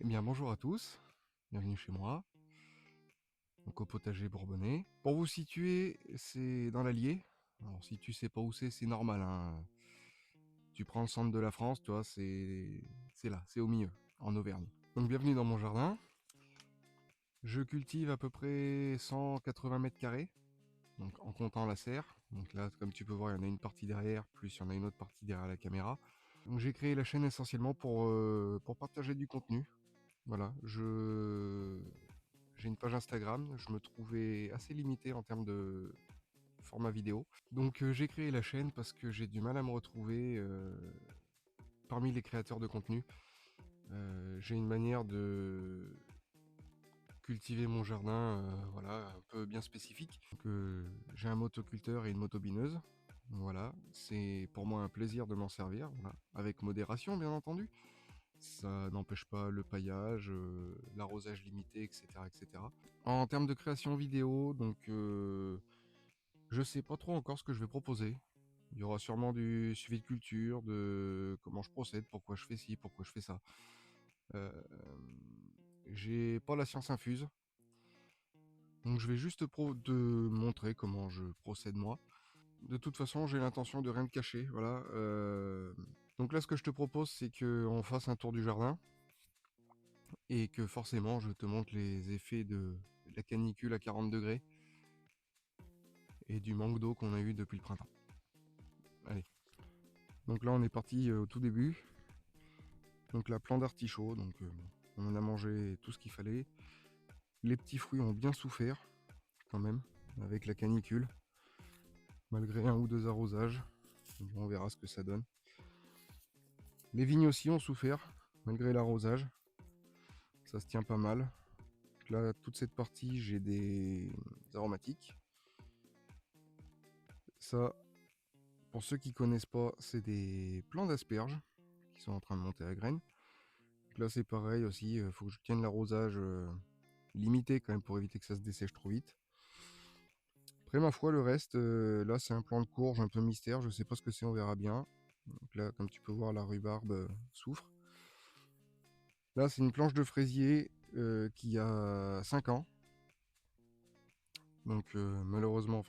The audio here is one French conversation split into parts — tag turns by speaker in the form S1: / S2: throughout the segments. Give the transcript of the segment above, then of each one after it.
S1: Eh bien bonjour à tous, bienvenue chez moi, donc au potager bourbonnais. Pour vous situer, c'est dans l'Allier. Alors si tu sais pas où c'est normal, hein. Tu prends le centre de la France, tu vois, c'est là, c'est au milieu, en Auvergne. Donc bienvenue dans mon jardin. Je cultive à peu près 180 mètres carrés, donc en comptant la serre. Donc là, comme tu peux voir, il y en a une partie derrière, plus il y en a une autre partie derrière la caméra. Donc j'ai créé la chaîne essentiellement pour partager du contenu. Voilà, j'ai une page Instagram, je me trouvais assez limité en termes de format vidéo. Donc j'ai créé la chaîne parce que j'ai du mal à me retrouver parmi les créateurs de contenu. J'ai une manière de cultiver mon jardin voilà, un peu bien spécifique. Donc, j'ai un motoculteur et une motobineuse. Voilà, c'est pour moi un plaisir de m'en servir, voilà, avec modération bien entendu. Ça n'empêche pas le paillage, l'arrosage limité, etc., etc. En termes de création vidéo, donc je sais pas trop encore ce que je vais proposer. Il y aura sûrement du suivi de culture, de comment je procède, pourquoi je fais ci, pourquoi je fais ça. Euh, j'ai pas la science infuse, donc je vais juste te montrer comment je procède moi. De toute façon, j'ai l'intention de rien te cacher, voilà. Donc là, ce que je te propose, c'est qu'on fasse un tour du jardin et que forcément, je te montre les effets de la canicule à 40 degrés et du manque d'eau qu'on a eu depuis le printemps. Allez. Donc là, on est parti au tout début. Donc la plante d'artichaut, donc on en a mangé tout ce qu'il fallait. Les petits fruits ont bien souffert, quand même, avec la canicule, malgré un ou deux arrosages. Donc, on verra ce que ça donne. Les vignes aussi ont souffert, malgré l'arrosage. Ça se tient pas mal. Donc là, toute cette partie, j'ai des aromatiques. Ça, pour ceux qui connaissent pas, c'est des plants d'asperges qui sont en train de monter à graines. Donc là, c'est pareil aussi, il faut que je tienne l'arrosage limité quand même pour éviter que ça se dessèche trop vite. Après, ma foi, le reste, là, c'est un plant de courge un peu mystère. Je sais pas ce que c'est, on verra bien. Donc là, comme tu peux voir, la rhubarbe souffre. Là, c'est une planche de fraisier qui a 5 ans. Donc, malheureusement.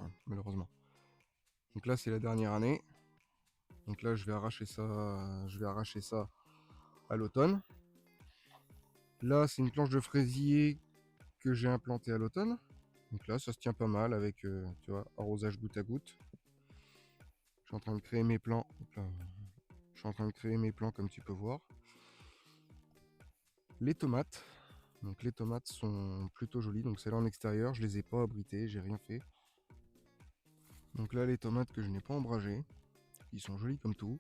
S1: Donc là, c'est la dernière année. Donc là, je vais arracher ça à l'automne. Là, c'est une planche de fraisier que j'ai implantée à l'automne. Donc là, ça se tient pas mal avec, tu vois, arrosage goutte à goutte. Je suis en train de créer mes plants. Je suis en train de créer mes plants comme tu peux voir. Les tomates. Donc les tomates sont plutôt jolies. Donc celles-là en extérieur, je les ai pas abritées, j'ai rien fait. Donc là, les tomates que je n'ai pas ombragées, ils sont jolies comme tout.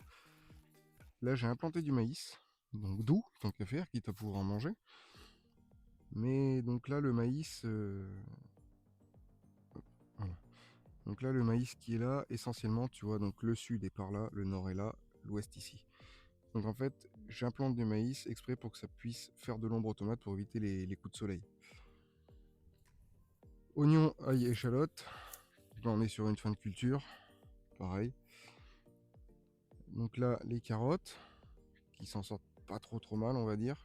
S1: Là, j'ai implanté du maïs. Donc doux, tant qu'à faire, quitte à pouvoir en manger. Mais donc là, le maïs... voilà. Donc là, le maïs qui est là, essentiellement, tu vois, donc le sud est par là, le nord est là, l'ouest ici. Donc en fait, j'implante du maïs exprès pour que ça puisse faire de l'ombre aux tomates pour éviter les coups de soleil. Oignons, ail, échalotes. Là, on est sur une fin de culture. Pareil. Donc là, les carottes, qui s'en sortent pas trop mal, on va dire.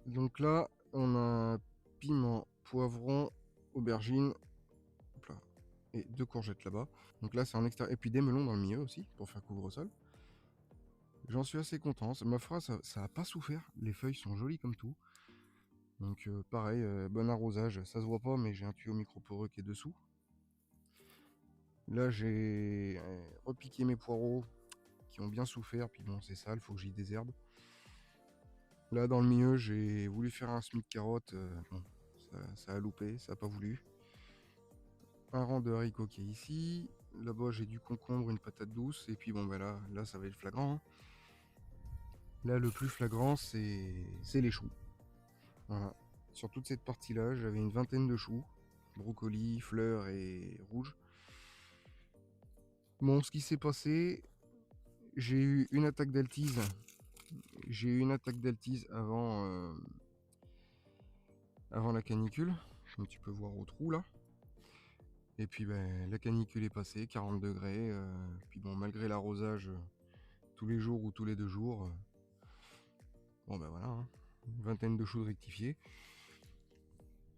S1: Donc là, on a piment, poivron, aubergine, hop là, et 2 courgettes là-bas. Donc là, c'est en extérieur. Et puis des melons dans le milieu aussi, pour faire couvre-sol. J'en suis assez content. Ma foi, ça a pas souffert. Les feuilles sont jolies comme tout. Donc pareil, bon arrosage. Ça se voit pas, mais j'ai un tuyau microporeux qui est dessous. Là, j'ai repiqué mes poireaux qui ont bien souffert. Puis bon, c'est sale, faut que j'y désherbe. Là, dans le milieu, j'ai voulu faire un semis de carottes. Bon, ça a loupé, ça a pas voulu. Un rang de haricots qui est ici. Là-bas, j'ai du concombre, une patate douce. Et puis bon, ben là ça va être flagrant, hein. Là, le plus flagrant, c'est les choux. Voilà. Sur toute cette partie-là, j'avais une vingtaine de choux. Brocolis, fleurs et rouges. Bon, ce qui s'est passé, j'ai eu une attaque d'altise. J'ai eu une attaque d'altise avant la canicule, comme tu peux voir au trou là. Et puis ben, la canicule est passée, 40 degrés. Puis bon, malgré l'arrosage, tous les jours ou tous les 2 jours. Bon ben voilà, hein, une vingtaine de choux de rectifier.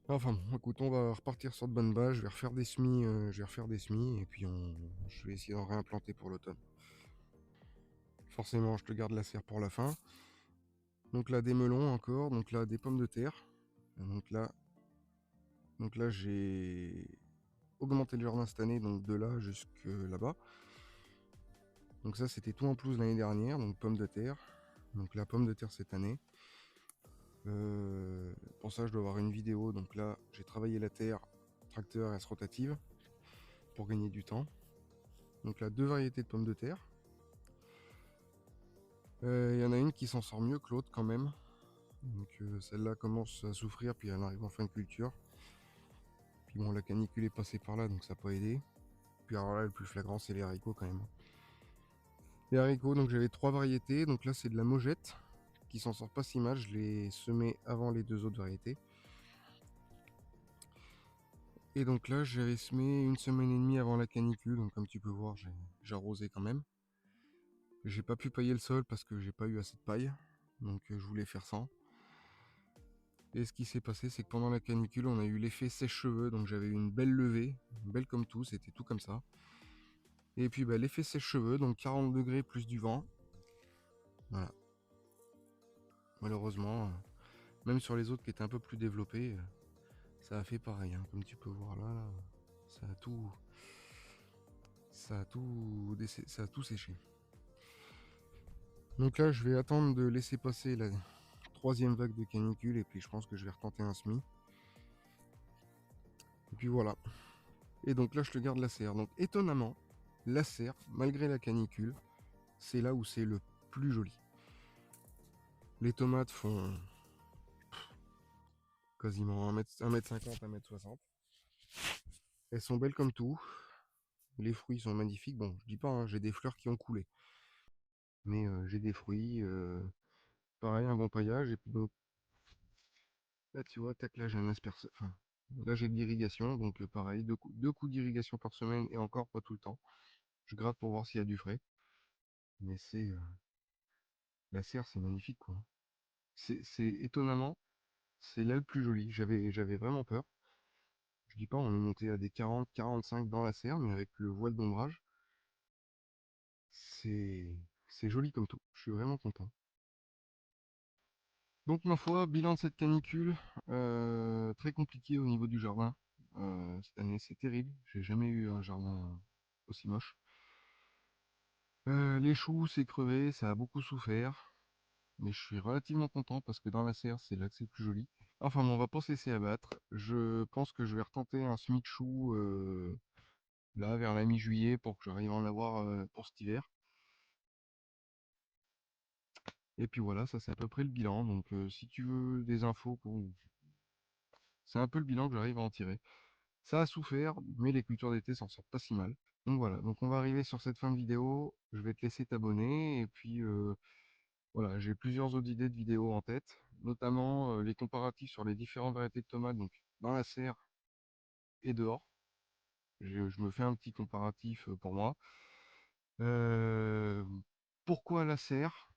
S1: Enfin bon, écoute, on va repartir sur de bonnes bases, je vais refaire des semis, et puis je vais essayer d'en réimplanter pour l'automne. Forcément, je te garde la serre pour la fin. Donc là, des melons encore, donc là, des pommes de terre. Donc là j'ai augmenté le jardin cette année, donc de là jusque là-bas. Donc ça, c'était tout en plus l'année dernière, donc pommes de terre. Donc la pomme de terre cette année. Pour ça, je dois avoir une vidéo. Donc là, j'ai travaillé la terre, tracteur S rotative, pour gagner du temps. Donc là, 2 variétés de pommes de terre. Il y en a une qui s'en sort mieux que l'autre quand même. Donc celle-là commence à souffrir, puis elle arrive en fin de culture. Puis bon, la canicule est passée par là, donc ça n'a pas aidé. Puis alors là, le plus flagrant, c'est les haricots quand même. Les haricots, donc j'avais 3 variétés. Donc là, c'est de la Mojette, qui s'en sort pas si mal. Je l'ai semé avant les 2 autres variétés. Et donc là, j'avais semé une semaine et demie avant la canicule. Donc comme tu peux voir, j'ai arrosé quand même. J'ai pas pu pailler le sol parce que j'ai pas eu assez de paille. Donc je voulais faire sans. Et ce qui s'est passé, c'est que pendant la canicule, on a eu l'effet sèche-cheveux. Donc j'avais eu une belle levée, belle comme tout, c'était tout comme ça. Et puis bah, l'effet sèche-cheveux, donc 40 degrés plus du vent. Voilà. Malheureusement, même sur les autres qui étaient un peu plus développés, ça a fait pareil. Hein. Comme tu peux voir là, ça a tout, ça a tout séché. Donc là, je vais attendre de laisser passer la 3e vague de canicule et puis je pense que je vais retenter un semis. Et puis voilà. Et donc là, je te garde la serre. Donc étonnamment, la serre, malgré la canicule, c'est là où c'est le plus joli. Les tomates font quasiment 1m50, 1m60. Elles sont belles comme tout. Les fruits sont magnifiques. Bon, je dis pas, hein, j'ai des fleurs qui ont coulé. Mais j'ai des fruits. Pareil, un bon paillage. Et puis donc, là, tu vois, tac, là, j'ai un asperceur. Enfin, là, j'ai de l'irrigation. Donc, pareil, 2 coups d'irrigation par semaine et encore pas tout le temps. Je gratte pour voir s'il y a du frais. Mais c'est. La serre, c'est magnifique, quoi. C'est étonnamment, c'est là le plus joli. J'avais vraiment peur. Je dis pas, on est monté à des 40, 45 dans la serre, mais avec le voile d'ombrage, c'est c'est joli comme tout. Je suis vraiment content. Donc ma foi, bilan de cette canicule, très compliqué au niveau du jardin. Cette année, c'est terrible. J'ai jamais eu un jardin aussi moche. Les choux, c'est crevé, ça a beaucoup souffert. Mais je suis relativement content parce que dans la serre, c'est là que c'est le plus joli. Enfin bon, on va pas se laisser abattre. Je pense que je vais retenter un semis de chou là vers la mi-juillet pour que j'arrive à en avoir pour cet hiver. Et puis voilà, ça c'est à peu près le bilan. Donc si tu veux des infos, c'est un peu le bilan que j'arrive à en tirer. Ça a souffert, mais les cultures d'été s'en sortent pas si mal. Donc voilà, donc on va arriver sur cette fin de vidéo. Je vais te laisser t'abonner et puis voilà, j'ai plusieurs autres idées de vidéos en tête, notamment les comparatifs sur les différentes variétés de tomates, donc dans la serre et dehors. Je me fais un petit comparatif pour moi. Euh, Pourquoi la serre?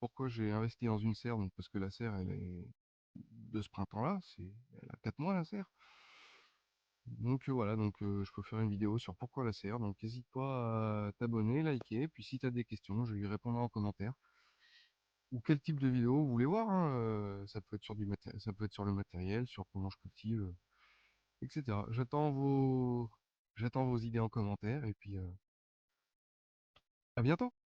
S1: Pourquoi j'ai investi dans une serre? Donc parce que la serre, elle est de ce printemps-là, elle a 4 mois la serre. Donc voilà, donc je peux faire une vidéo sur pourquoi la serre. Donc n'hésite pas à t'abonner, liker, puis si tu as des questions, je lui répondrai en commentaire. Ou quel type de vidéo vous voulez voir, hein, ça peut être sur ça peut être sur le matériel, sur comment je cultive, etc. J'attends vos idées en commentaire et puis à bientôt.